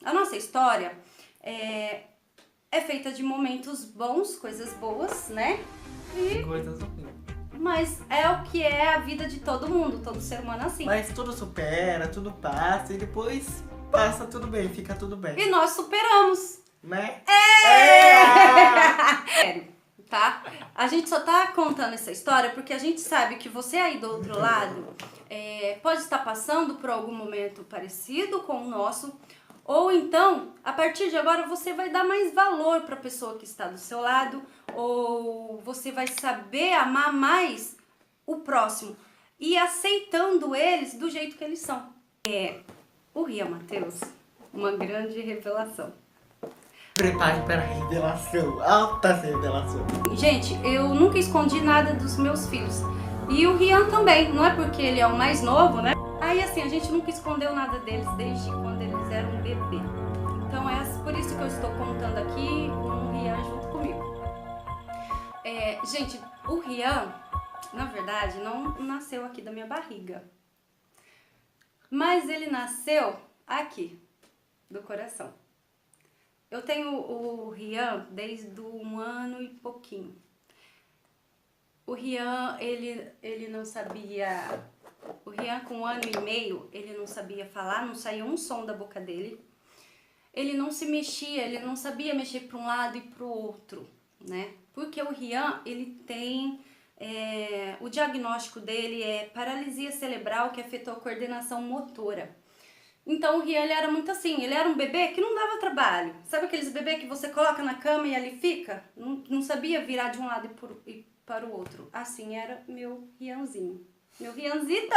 A nossa história é feita de momentos bons, coisas boas, né? E coisas ruins. Mas é o que é a vida de todo mundo, todo ser humano assim. Mas tudo supera, tudo passa e depois passa tudo bem, fica tudo bem. E nós superamos. Né? Sério, tá? A gente só tá contando essa história porque a gente sabe que você aí do outro lado pode estar passando por algum momento parecido com o nosso, ou então, a partir de agora, você vai dar mais valor para a pessoa que está do seu lado, ou você vai saber amar mais o próximo e aceitando eles do jeito que eles são. O Rian Matheus, uma grande revelação. Prepare para a revelação, alta revelação. Gente, eu nunca escondi nada dos meus filhos. E o Rian também, não é porque ele é o mais novo, né? Aí assim, a gente nunca escondeu nada deles desde quando eles eram bebê. Então é por isso que eu estou contando aqui com o Rian junto comigo. Gente, o Rian, na verdade, não nasceu aqui da minha barriga. Mas ele nasceu aqui, do coração. Eu tenho o Rian desde 1 ano e pouquinho. O Rian, ele não sabia... O Rian, com 1 ano e meio, ele não sabia falar, não saía um som da boca dele. Ele não se mexia, ele não sabia mexer para um lado e para o outro, né? Porque o Rian, ele tem... o diagnóstico dele é paralisia cerebral que afetou a coordenação motora. Então o Rian, ele era muito assim, ele era um bebê que não dava trabalho. Sabe aqueles bebês que você coloca na cama e ali fica? Não sabia virar de um lado e para o outro. Assim era meu Rianzinho. Meu Rianzito!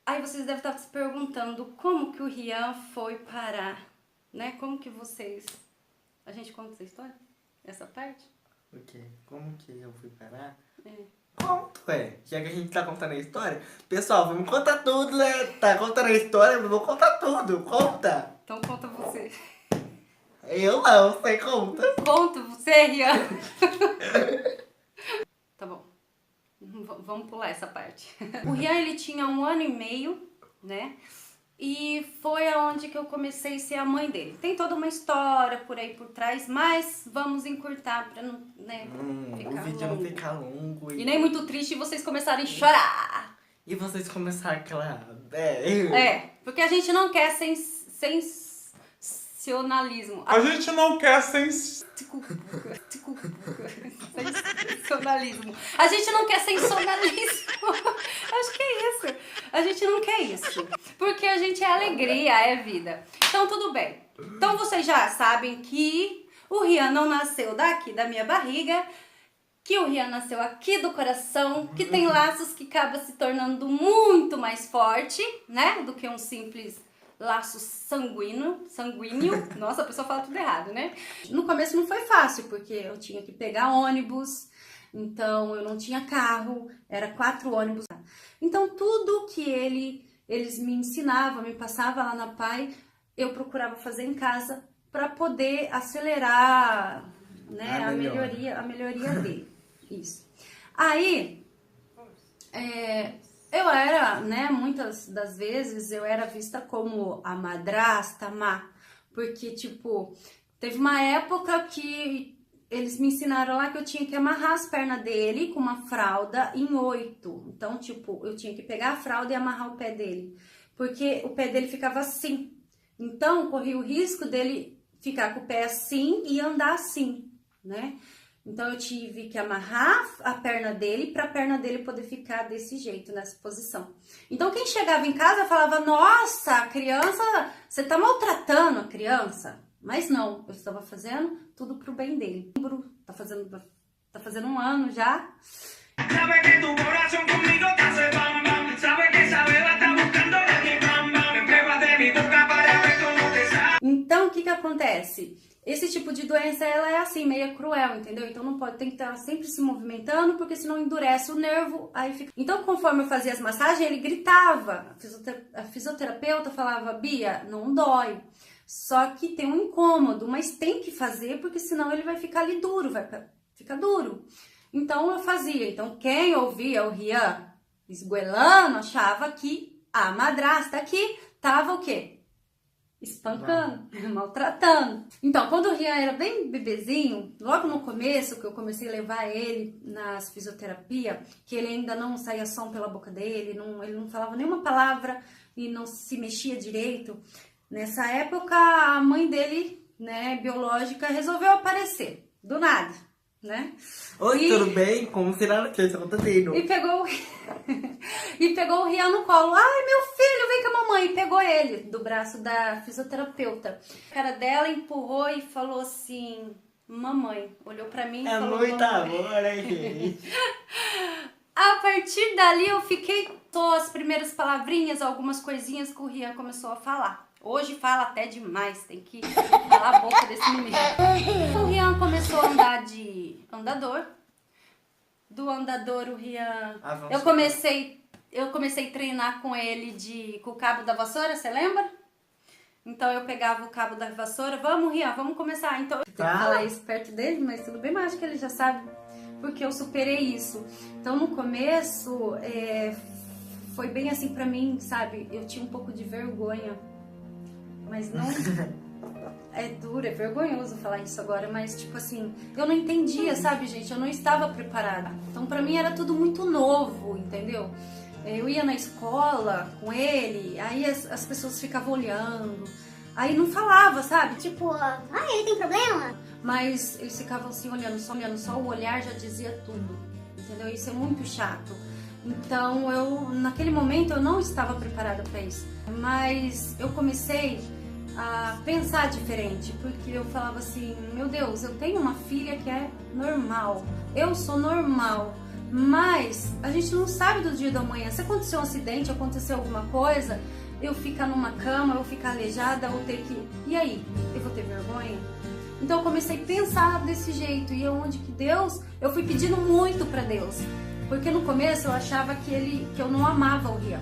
Aí vocês devem estar se perguntando como que o Rian foi parar, né? Como que vocês... A gente conta essa história? Essa parte? O quê? Como que eu fui parar? É. Conto, já que a gente tá contando a história. Pessoal, vamos contar tudo, né? Tá contando a história, mas vamos contar tudo. Conta! Então conta você. Eu não, você conta. Conta você, Rian. Tá bom. Vamos pular essa parte. O Rian, ele tinha 1 ano e meio, né? E foi aonde que eu comecei a ser a mãe dele. Tem toda uma história por aí por trás, mas vamos encurtar pra não, né, ficar o vídeo longo. não ficar longo. E nem muito triste e vocês começarem a chorar. E vocês começarem aquela... Porque a gente não quer sensacionalismo. A gente não quer Desculpa. Sensacionalismo. A gente não quer sensacionalismo. Acho que é isso. A gente não quer isso. Porque a gente é alegria, é vida. Então tudo bem. Então vocês já sabem que o Rian não nasceu daqui da minha barriga, que o Rian nasceu aqui do coração, que tem laços que acaba se tornando muito mais forte, né? Do que um simples laço sanguíneo. Nossa, a pessoa fala tudo errado, né? No começo não foi fácil, porque eu tinha que pegar ônibus, então eu não tinha carro, era 4 ônibus. Então tudo que eles me ensinavam, me passavam lá na PAI, eu procurava fazer em casa para poder acelerar, né, a melhoria dele. Isso. Aí, eu era, né, muitas das vezes eu era vista como a madrasta má, porque, tipo, teve uma época que eles me ensinaram lá que eu tinha que amarrar as pernas dele com uma fralda em 8. Então, tipo, eu tinha que pegar a fralda e amarrar o pé dele, porque o pé dele ficava assim. Então, corria o risco dele ficar com o pé assim e andar assim, né? Então eu tive que amarrar a perna dele para a perna dele poder ficar desse jeito, nessa posição. Então quem chegava em casa falava, nossa, a criança, você tá maltratando a criança. Mas não, eu estava fazendo tudo pro bem dele. Tá fazendo 1 ano já. Sabe que tu coração comigo tá se bam bam. Sabe que essa beba tá buscando de bam bam. Pruébate mi boca para ver como te sabe. Então o que acontece? Esse tipo de doença, ela é assim, meio cruel, entendeu? Então não pode, tem que estar sempre se movimentando, porque senão endurece o nervo, aí fica... Então, conforme eu fazia as massagens, ele gritava. A fisioterapeuta falava, Bia, não dói. Só que tem um incômodo, mas tem que fazer, porque senão ele vai ficar ali duro, vai ficar duro. Então eu fazia. Então quem ouvia o Rian esgoelando, achava que a madrasta aqui tava o quê? espancando, maltratando. Então, quando o Rian era bem bebezinho, logo no começo, que eu comecei a levar ele nas fisioterapia, que ele ainda não saía som pela boca dele, ele não falava nenhuma palavra e não se mexia direito. Nessa época, a mãe dele, né, biológica, resolveu aparecer, do nada, né? Oi, tudo bem? Como se nada tivesse acontecendo. E pegou o Rian no colo. Ai, meu filho, vem com a mamãe. E pegou ele do braço da fisioterapeuta. A cara dela empurrou e falou assim, mamãe. Olhou pra mim e falou, muito mamãe. amor, né, gente? A partir dali eu fiquei... As primeiras palavrinhas, algumas coisinhas que o Rian começou a falar. Hoje fala até demais, tem que calar a boca desse menino. O Rian começou a andar de andador. Do andador, o Rian... Eu comecei a treinar com ele com o cabo da vassoura, você lembra? Então eu pegava o cabo da vassoura, vamos Rian, vamos começar. Então eu tenho que falar isso perto dele, mas tudo bem, mas acho que ele já sabe, porque eu superei isso. Então no começo, foi bem assim pra mim, sabe? Eu tinha um pouco de vergonha, mas não... É duro, é vergonhoso falar isso agora, mas tipo assim, eu não entendia, sabe, gente? Eu não estava preparada. Então pra mim era tudo muito novo, entendeu? Eu ia na escola com ele, aí as pessoas ficavam olhando, aí não falava, sabe? Tipo, ele tem problema? Mas eles ficavam assim olhando, só o olhar já dizia tudo, entendeu? Isso é muito chato. Então naquele momento eu não estava preparada para isso, mas eu comecei a pensar diferente, porque eu falava assim, meu Deus, eu tenho uma filha que é normal, eu sou normal, mas a gente não sabe do dia da manhã. Se acontecer um acidente, aconteceu alguma coisa, eu ficar numa cama, eu ficar aleijada, ou ter que... E aí? Eu vou ter vergonha? Então eu comecei a pensar desse jeito, e onde que Deus... Eu fui pedindo muito pra Deus, porque no começo eu achava que eu não amava o Rian.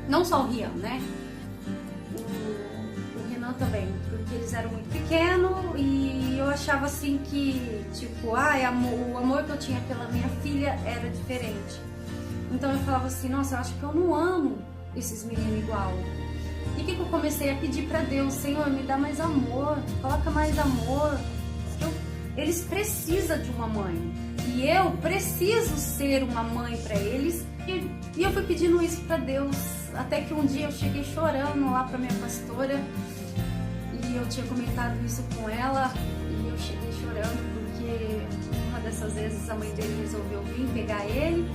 Não só o Rian, né? Também, porque eles eram muito pequenos e eu achava assim que, tipo, o amor que eu tinha pela minha filha era diferente. Então eu falava assim, nossa, eu acho que eu não amo esses meninos igual. E o que eu comecei a pedir pra Deus? Senhor, me dá mais amor, coloca mais amor. Eles precisam de uma mãe e eu preciso ser uma mãe pra eles. E eu fui pedindo isso pra Deus, até que um dia eu cheguei chorando lá pra minha pastora. E eu tinha comentado isso com ela e eu cheguei chorando porque uma dessas vezes a mãe dele resolveu vir pegar ele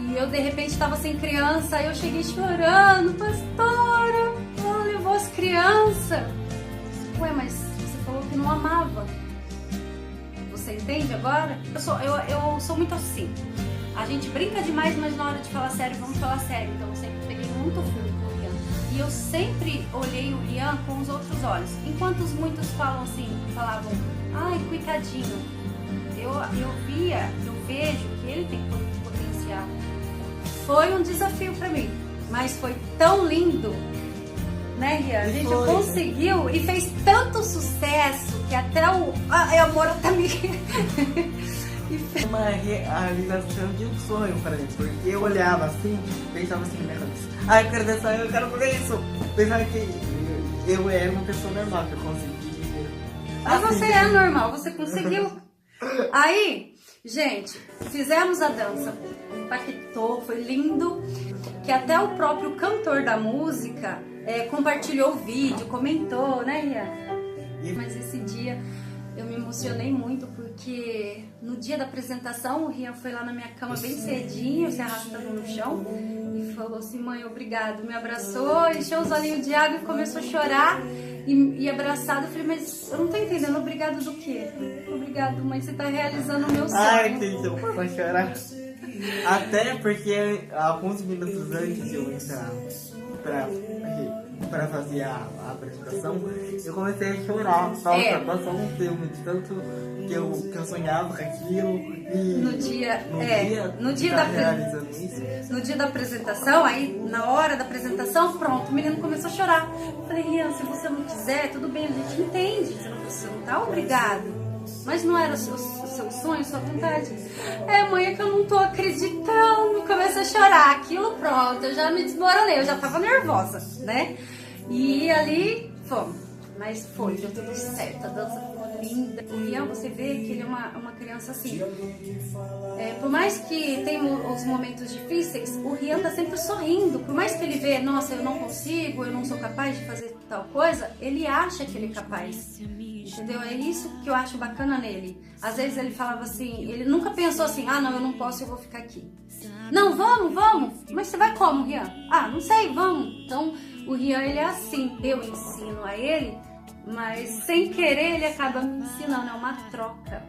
e eu de repente estava sem criança, aí eu cheguei chorando, pastora, ela levou as crianças. Ué, mas você falou que não amava. Você entende agora? Eu sou muito assim. A gente brinca demais, mas na hora de falar sério, vamos falar sério. Então eu sempre peguei muito firme com o Rian. E eu sempre olhei o Rian com os outros olhos. Enquanto muitos falavam, ai, coitadinho. Eu vejo que ele tem potencial. Foi um desafio pra mim, mas foi tão lindo, né, Rian? A gente conseguiu e fez tanto sucesso que até a Amora tá me... Uma realização de um sonho pra mim, porque eu olhava assim, pensava assim na minha cabeça, eu quero dançar, eu quero fazer isso. Pensava que eu era uma pessoa normal, que eu conseguia. Mas você é normal, você conseguiu. Aí, gente, fizemos a dança, impactou, foi lindo, que até o próprio cantor da música compartilhou o vídeo, comentou, né, Rian? Mas esse dia eu me emocionei muito porque no dia da apresentação o Rian foi lá na minha cama bem cedinho, se arrastando no chão e falou assim, mãe, obrigado, me abraçou, encheu os olhinhos de água e começou a chorar e abraçado. Eu falei, mas eu não tô entendendo, obrigado do quê? Obrigado, mãe, você tá realizando o meu sonho. Ai, que então, pra chorar. Até porque alguns minutos antes de eu entrar pra fazer a apresentação, eu comecei a chorar. Passou um filme de tanto que eu sonhava com aquilo. E no dia da apresentação, aí na hora da apresentação, pronto, o menino começou a chorar. Eu falei, Rian, se você não quiser, tudo bem, a gente entende. Você não tá obrigado. Mas não era o seu sonho, sua vontade? Mãe, é que eu não tô acreditando. Comecei a chorar. Aquilo, pronto, eu já me desmoronei, eu já tava nervosa, né? E ali fomos. Mas foi, deu tudo certo, a dança ficou linda. O Rian, você vê que ele é uma criança assim. Por mais que tenha os momentos difíceis, o Rian tá sempre sorrindo. Por mais que ele vê, nossa, eu não consigo, eu não sou capaz de fazer tal coisa, ele acha que ele é capaz. Entendeu? É isso que eu acho bacana nele. Às vezes ele falava assim, ele nunca pensou assim, ah não, eu não posso, eu vou ficar aqui. Não, vamos. Mas você vai como, Rian? Ah, não sei, vamos. Então, o Rian, ele é assim. Eu ensino a ele, mas sem querer ele acaba me ensinando, é uma troca.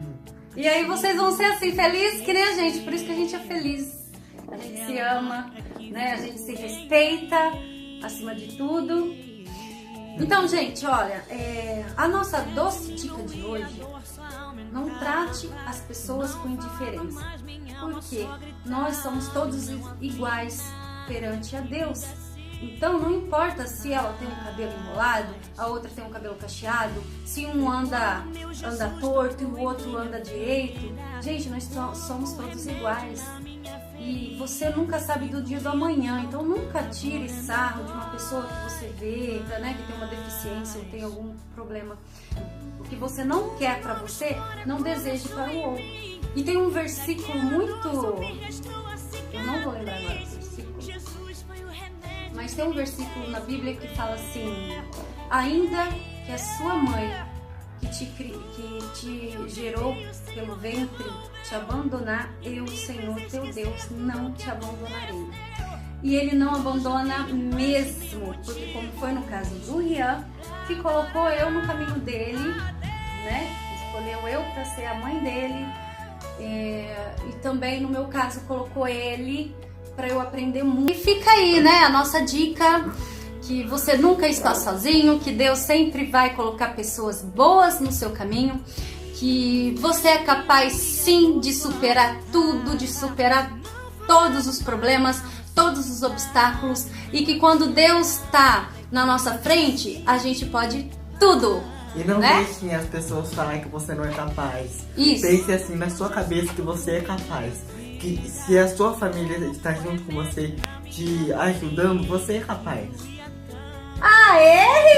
E aí vocês vão ser assim, felizes que nem a gente, por isso que a gente é feliz. A gente se ama, né? A gente se respeita acima de tudo. Então, gente, olha, a nossa doce dica de hoje: não trate as pessoas com indiferença, porque nós somos todos iguais perante a Deus. Então, não importa se ela tem um cabelo enrolado, a outra tem um cabelo cacheado, se um anda torto e o outro anda direito. Gente, nós somos todos iguais. E você nunca sabe do dia do amanhã, então nunca tire sarro de uma pessoa que você vê, né, que tem uma deficiência ou tem algum problema. O que você não quer para você, não deseje para o outro. E tem um versículo muito... eu não vou lembrar agora o versículo, mas tem um versículo na Bíblia que fala assim: ainda que a sua mãe que te gerou pelo ventre te abandonar, eu, Senhor teu Deus, não te abandonarei. E ele não abandona mesmo, porque como foi no caso do Rian, que colocou eu no caminho dele, né? Escolheu eu para ser a mãe dele, e também no meu caso colocou ele para eu aprender muito. E fica aí, né, a nossa dica, que você nunca está sozinho, que Deus sempre vai colocar pessoas boas no seu caminho, que você é capaz sim de superar tudo, de superar todos os problemas, todos os obstáculos, e que quando Deus está na nossa frente, a gente pode tudo. E não, né? Deixem as pessoas falarem que você não é capaz. Isso. Pense assim na sua cabeça que você é capaz. Que se a sua família está junto com você, te ajudando, você é capaz. Aê,